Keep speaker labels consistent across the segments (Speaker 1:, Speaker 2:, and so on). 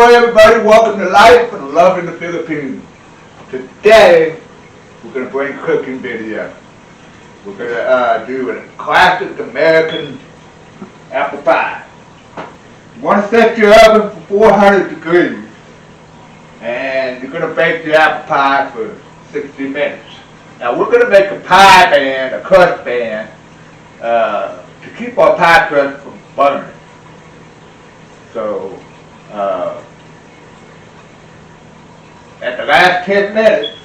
Speaker 1: Hello everybody, welcome to Life and Love in the Philippines. Today, we're going to bring a cooking video. We're going to do a classic American apple pie. You want to set your oven for 400 degrees. And you're going to bake the apple pie for 60 minutes. Now we're going to make a pie band, a crust band, to keep our pie crust from burning. So, at the last 10 minutes,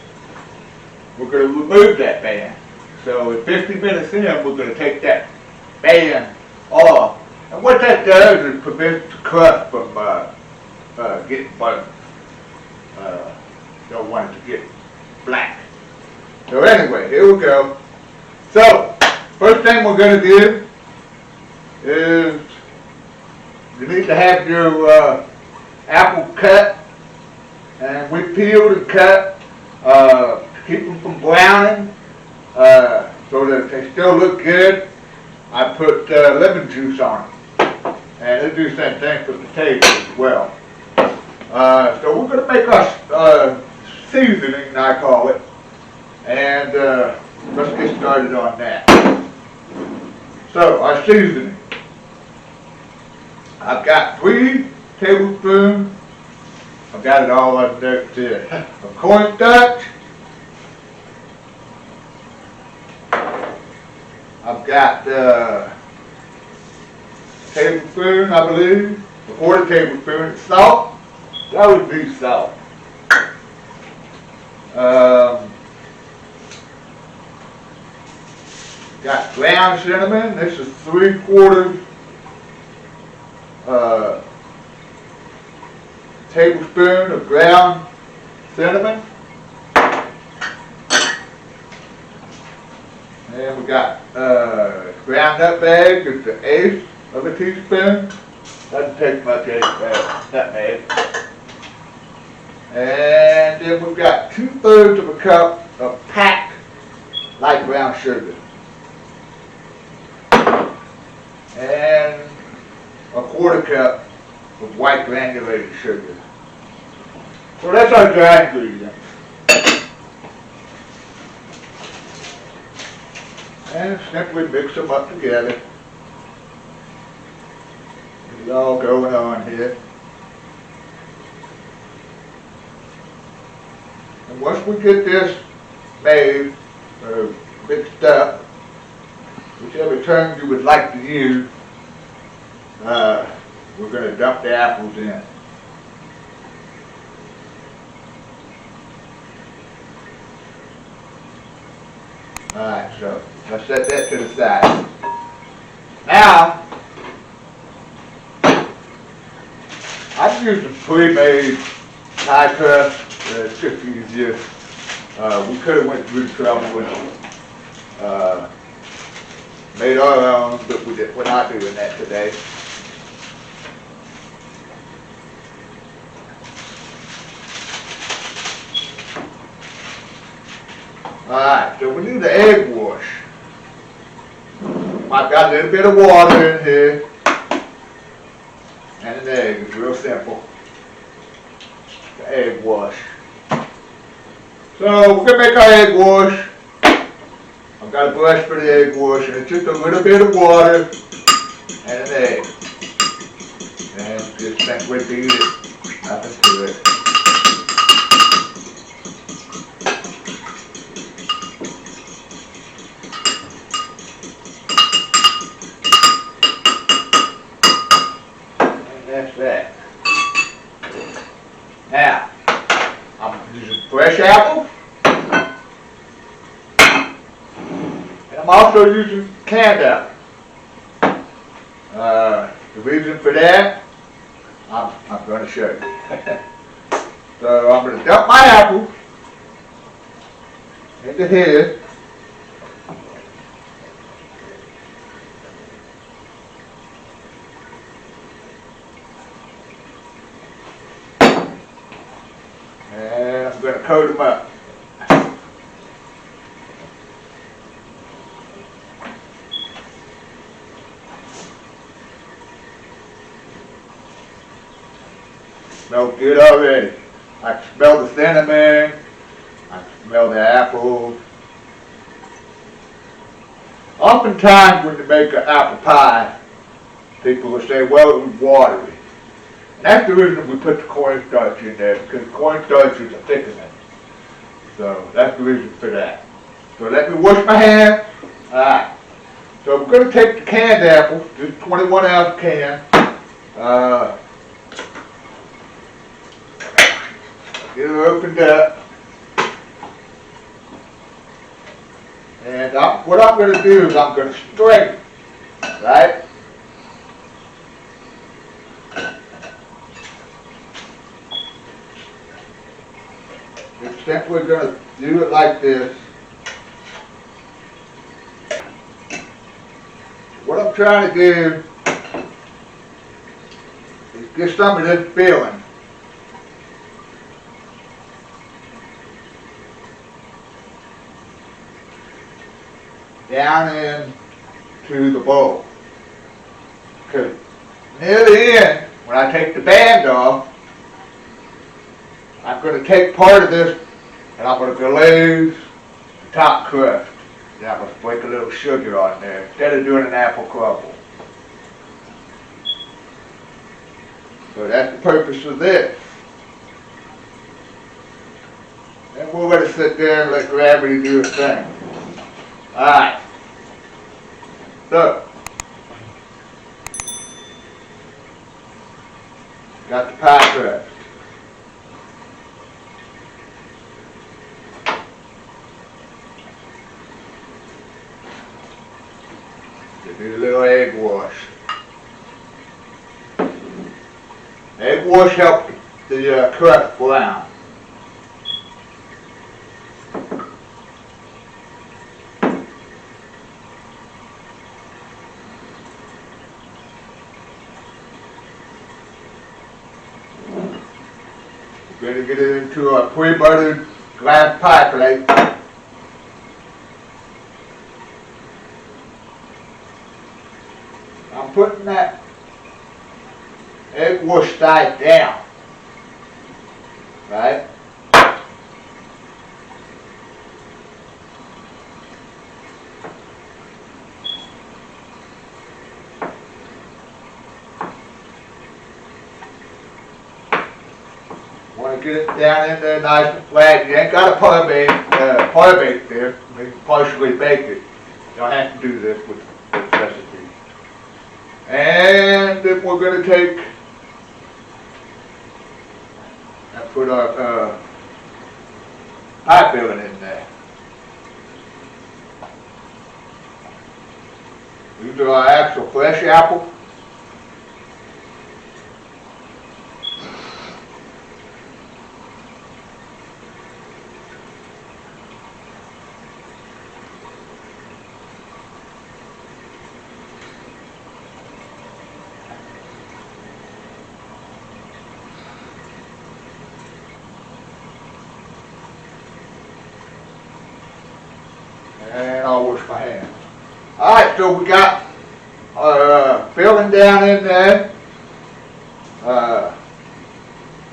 Speaker 1: we're going to remove that band. So at 50 minutes in, we're going to take that band off. And what that does is prevents the crust from getting burnt. Don't want it to get black. So anyway, here we go. So, first thing we're going to do is you need to have your apple cut, and we peeled and cut to keep them from browning, so that they still look good. I put lemon juice on them, and they do the same thing for potatoes as well. So we're going to make our seasoning, I call it, and let's get started on that. So our seasoning. I've got 3 tablespoons. I've got it all up there too. Of cornstarch. I've got a tablespoon, I believe, a quarter tablespoon of salt. That would be salt. Got ground cinnamon. This is 3/4 tablespoon of ground cinnamon. And we got ground nutmeg is the 1/8 of a teaspoon. Doesn't take much nutmeg. And then we've got 2/3 of a cup of packed light brown sugar. And a 1/4 cup of white granulated sugar. So that's our dry ingredients. And simply mix them up together. It's all going on here. And once we get this made, or mixed up, whichever term you would like to use, we're going to dump the apples in. Alright, so let's set that to the side. Now, I've used a pre-made pie crust. It's just easier. We could have went through the trouble and made our own, but we're not doing that today. Alright, so we need the egg wash. I've got a little bit of water in here and an egg. It's real simple. The egg wash. So we're going to make our egg wash. I've got a brush for the egg wash, and it's just a little bit of water and an egg. And just simply beat it. Nothing to it. That's that. Now, I'm using fresh apples, and I'm also using canned apples. The reason for that, I'm going to show you. So I'm going to dump my apples into here. And I'm going to coat them up. smells good already. I can smell the cinnamon. I can smell the apples. Oftentimes when you make an apple pie, people will say, well, it was watery. And that's the reason we put the cornstarch in there, because cornstarch is a thickener. So that's the reason for that. So let me wash my hands. Alright. So we're going to take the canned apples, this 21 ounce can. Get it opened up. And what I'm going to do is I'm going to strain it, right? Since we're going to do it like this, what I'm trying to do is get some of this filling down into the bowl. Because near the end, when I take the band off, I'm going to take part of this and I'm going to glaze the top crust. Then I'm going to break a little sugar on there instead of doing an apple crumble. So that's the purpose of this. And we'll let it sit there and let gravity do its thing. Alright. So, got the pie crust. Do a little egg wash. Egg wash helps the crust brown. We're going to get it into a pre-buttered glass pie plate. I'm putting that egg wash side down, right? Want to get it down in there nice and flat. You ain't got to par-bake this. You can partially bake it. You don't have to do this with this recipe. And then we're going to take and put our pie filling in there. These are our actual fresh apples. And I'll wash my hands. Alright, so we got our filling down in there.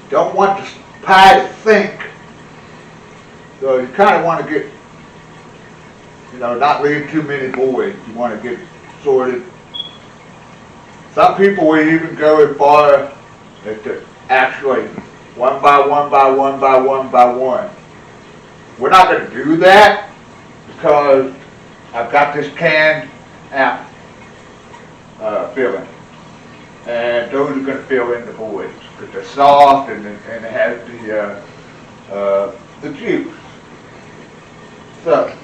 Speaker 1: Don't want the pie to sink. So you kind of want to get, not leave too many voids. You want to get sorted. Some people will even go as far as to actually one by one by one by one by one. We're not going to do that, because I've got this canned apple filling, and those are going to fill in the voids because they're soft and it has the juice. So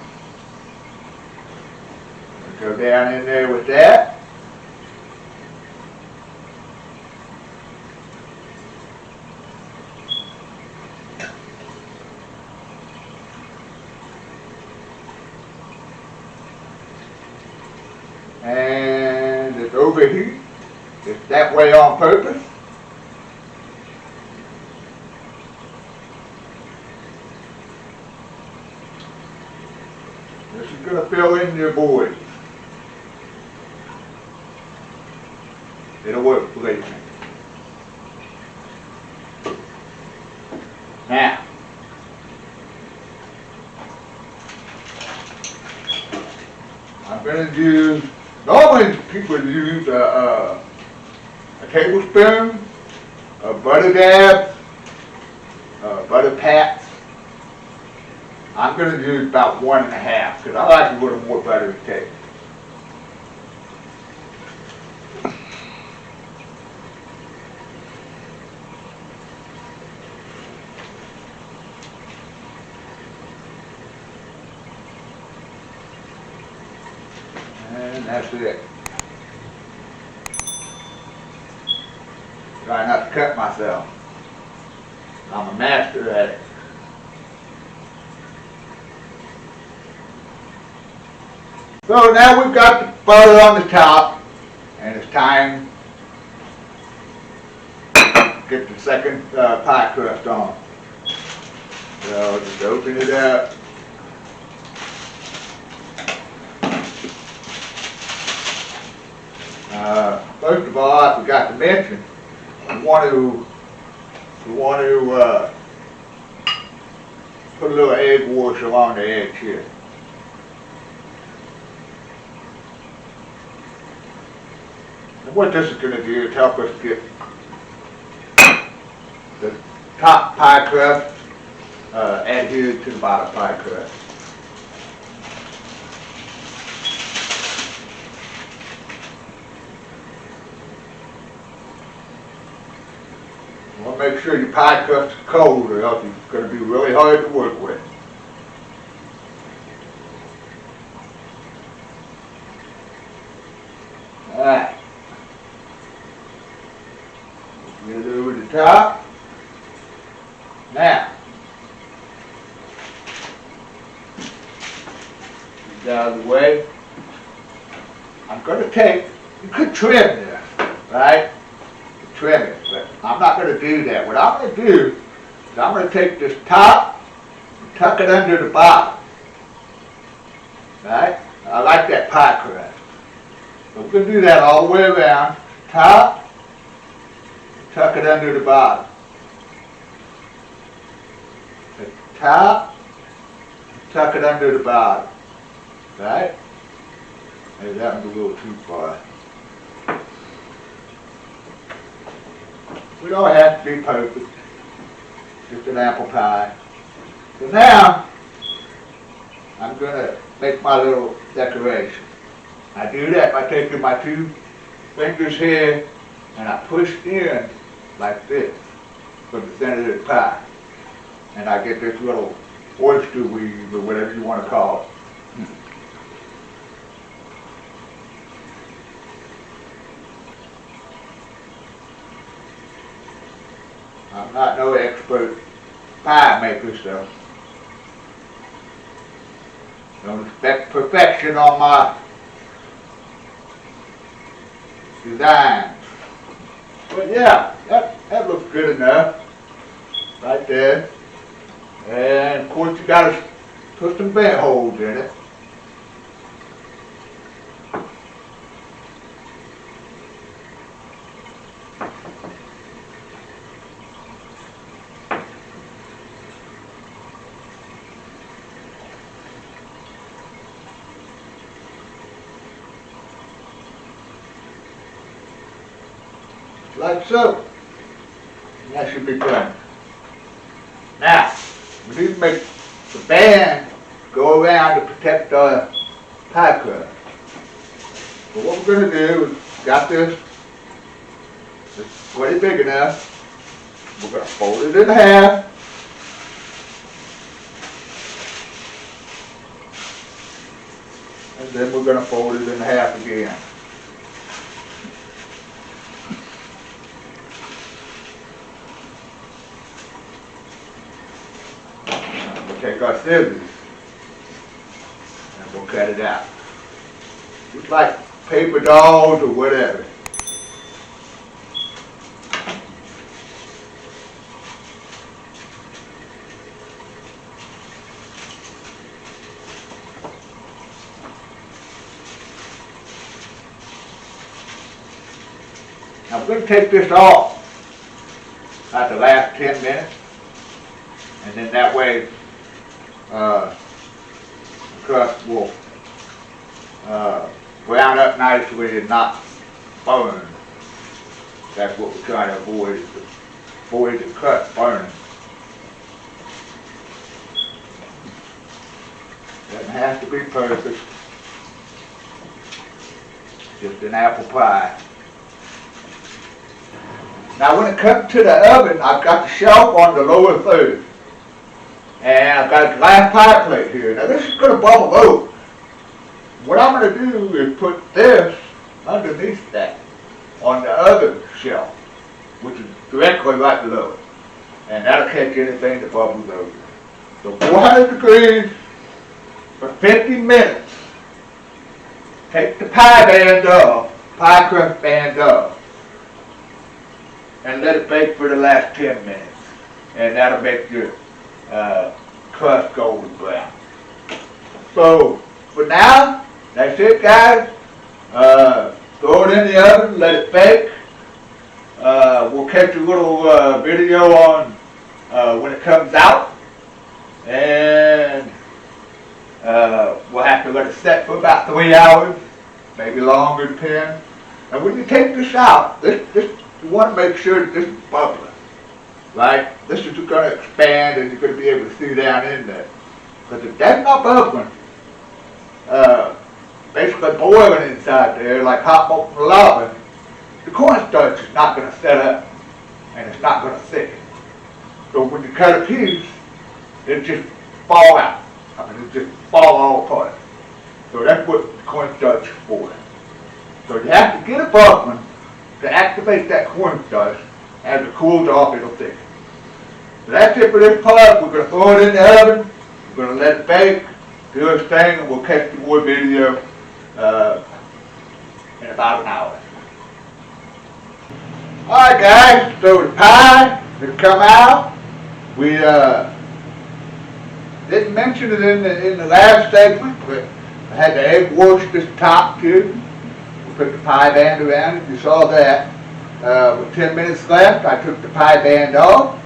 Speaker 1: go down in there with that. And it's overheat. It's that way on purpose. This is going to fill in your voids. It'll work, believe me. going to use, normally people use a tablespoon of butter dabs, butter pats. I'm going to use about 1.5 because I like a little more butter to taste. And that's it. Try not to cut myself. I'm a master at it. So now we've got the butter on the top, and it's time to get the second pie crust on. So just open it up. First of all, I forgot to mention, we want to put a little egg wash along the edge here. And what this is going to do is help us get the top pie crust adhered to the bottom pie crust. You want to make sure your pie crust is cold, or else it's going to be really hard to work with. Alright. Get it over the top. Now, get out of the way. I'm going to take, you could trim this, right? Trim it, but I'm not going to do that. What I'm going to do is I'm going to take this top and tuck it under the bottom. Right? I like that pie crust. So we're going to do that all the way around. Top, tuck it under the bottom. The top, tuck it under the bottom. Right? Maybe that one's a little too far. We don't have to be perfect. Just an apple pie. So now, I'm going to make my little decoration. I do that by taking my 2 fingers here and I push in like this from the center of the pie. And I get this little oyster weave or whatever you want to call it. I'm not no expert pie maker, so don't expect perfection on my design. But yeah, that looks good enough right there. And of course you gotta put some vent holes in it. Like so. And that should be done. Now, we need to make the band go around to protect the pie crust. So what we're going to do is, got this, it's pretty big enough. We're going to fold it in half. And then we're going to fold it in half again. Take our scissors and we'll cut it out. Just like paper dolls or whatever. Now we're going to take this off at the last 10 minutes, and then that way the crust will brown up nicely and not burn. That's what we're trying to avoid, is to avoid the crust burning. Doesn't have to be perfect. Just an apple pie. Now when it comes to the oven, I've got the shelf on the lower third. And I've got a glass pie plate here. Now this is going to bubble over. What I'm going to do is put this underneath that on the other shelf, which is directly right below it. And that'll catch anything that bubbles over. So 400 degrees for 50 minutes. Take the pie band off, pie crust band off, and let it bake for the last 10 minutes. And that'll make your crust golden brown. So for now, that's it, guys. Throw it in the oven, let it bake. We'll catch a little video on when it comes out, and we'll have to let it set for about 3 hours, maybe longer, depends. And when you take this out, you want to make sure that this is bubbling, right? This is going to expand, and you're going to be able to see down in there. Because if that's not bubbling, basically boiling inside there like hot molten lava, the cornstarch is not going to set up, and it's not going to thicken. So when you cut a piece, it just fall out. I mean, it just fall all apart. So that's what the cornstarch is for. So you have to get it bubbling to activate that cornstarch. As it cools off, it'll thicken. So that's it for this part. We're going to throw it in the oven. We're going to let it bake, do its thing, and we'll catch the more video in about an hour. Alright guys, so the pie has come out. We didn't mention it in the last segment, but I had the egg wash this top too. We put the pie band around it, you saw that. With 10 minutes left, I took the pie band off,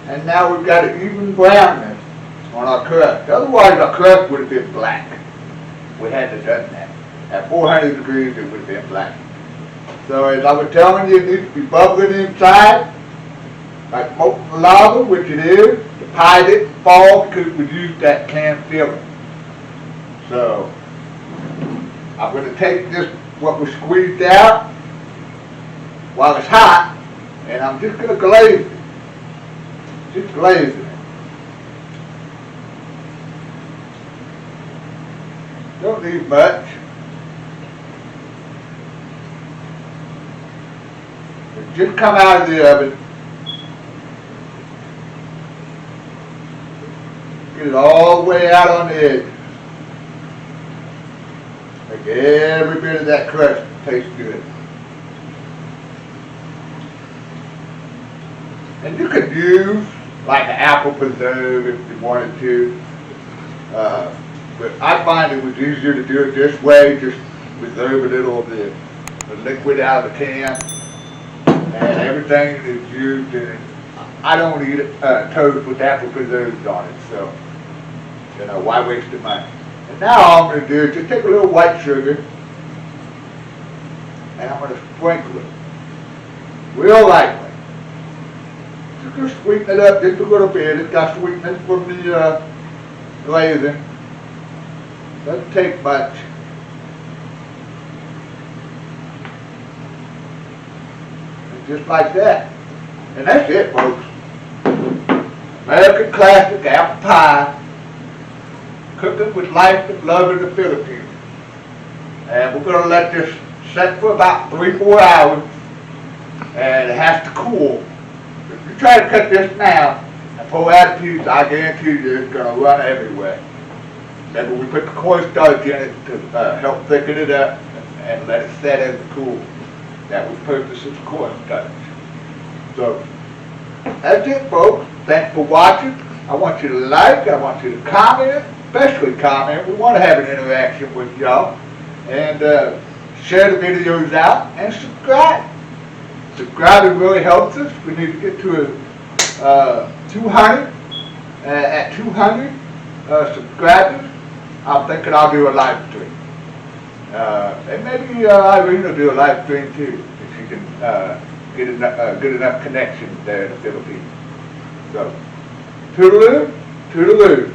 Speaker 1: and now we've got an even brownness on our crust. Otherwise our crust would have been black. We hadn't have done that. At 400 degrees it would have been black. So as I was telling you, it needs to be bubbling inside, like molten lava, which it is. The pie didn't fall because we used that canned filling. So I'm going to take this, what we squeezed out, while it's hot, and I'm just going to glaze it. Just glaze it. Don't need much. It just come out of the oven. Get it all the way out on the edge. Make every bit of that crust taste good. And you could use like an apple preserve if you wanted to. But I find it was easier to do it this way, just preserve a little of the liquid out of the can. And everything is used in it. I don't eat toast with apple preserves on it, so, you know, why waste the money? And now all I'm going to do is just take a little white sugar, and I'm going to sprinkle it real lightly. Just going to sweeten it up just a little bit. It's got sweetness from the glazing. Doesn't take much. And just like that. And that's it, folks. American classic apple pie. Cooking with life and love in the Philippines. And we're going to let this set for about 3-4 hours. And it has to cool. If you try to cut this now and pull out a piece, I guarantee you it's going to run everywhere. Remember, we put the cornstarch in it to help thicken it up and let it set as it cools. That was the purpose of the cornstarch. So, that's it, folks. Thanks for watching. I want you to like, I want you to comment, especially comment. We want to have an interaction with y'all. And share the videos out and subscribe. Subscribing really helps us. We need to get to 200. At 200 subscribers, I'm thinking I'll do a live stream. And maybe Irene will do a live stream too, if she can get enough, good enough connection there in the Philippines. So, toodaloo, toodaloo.